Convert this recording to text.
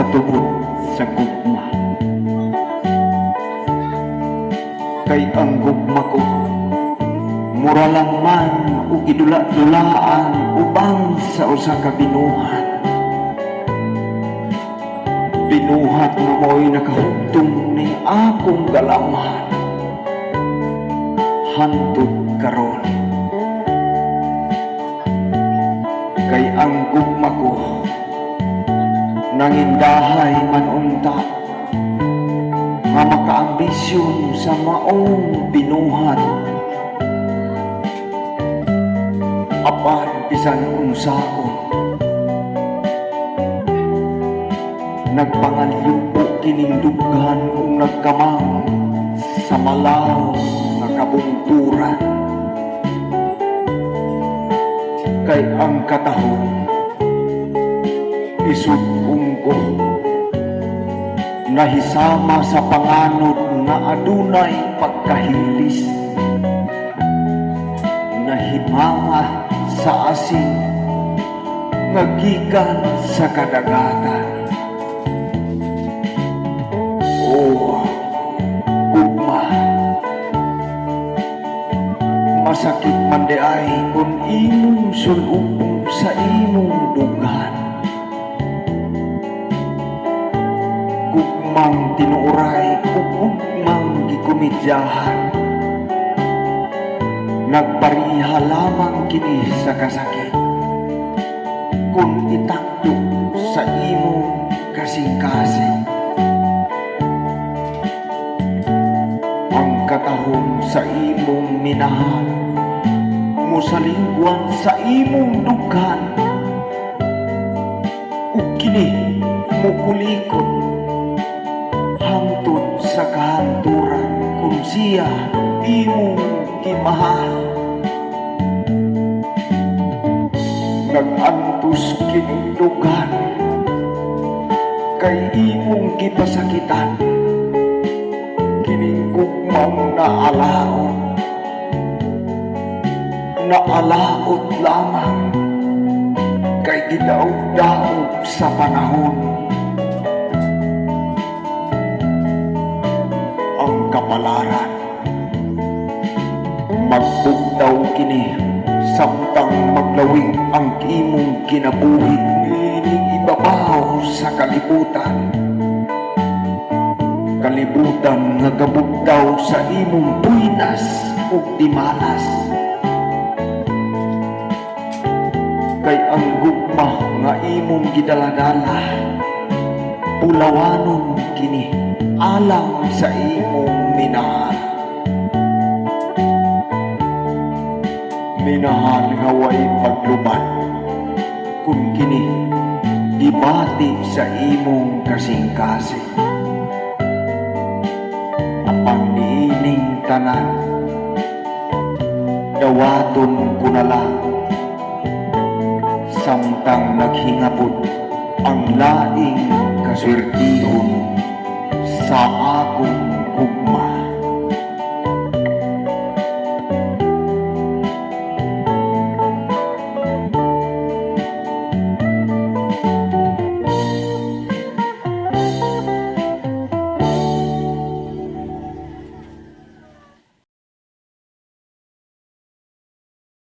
patubot sa gugma. Kay ang gugma ko mura lang man o gidula-dulaan ubang sa usa ka binuhat. Binuhat nga mo'y nakahugtong ni akong galamhan. Hantod karon. Kay ang gugma ko nangindahay man unta nga makaambisyon sa maong binuhat. Apan bisan unsaon nagpangalyupo kining dughan kung nagkamang sa malaw nga kabungturan. Kay ang katahong isugong ko nahisama sa panganod na adunay pagkahilis, nahimama sa asin ngagikan sa kadagatan. O gugma, masakit man di ay kung imong sulubong sa imong dughan. Gugmang tinuuray o gugmang gikomedyahan, nagpariha lamang kini sa kasakit kung itakdo sa imong kasing-kasing. Ang katahong sa imong minahal musalingwan sa imong dughan, ug kini mukulikot hangtod sa kahanturan kung siya imong kimahal. Nag-antos kining dughan kay imong gipasakitan, kining gugmang naalaot lamang kay gidaog-daog sa panahon. Ang kapalaran magbugtaw kini samtang maglawig ang imong kinabuhi ining ibabaw sa kalibutan. Kalibutan nga gabugtaw sa imong buinas ug dimalas. Kay ang gugma nga imong gidaladala pulawanon kini alang sa imong minahal. Minahal nga way pagluban kung kini gibati sa imong kasing-kasing. Apang niining tanan dawaton ko na lang samtang naghingapod ang laing kaswertihon sa akong gugma.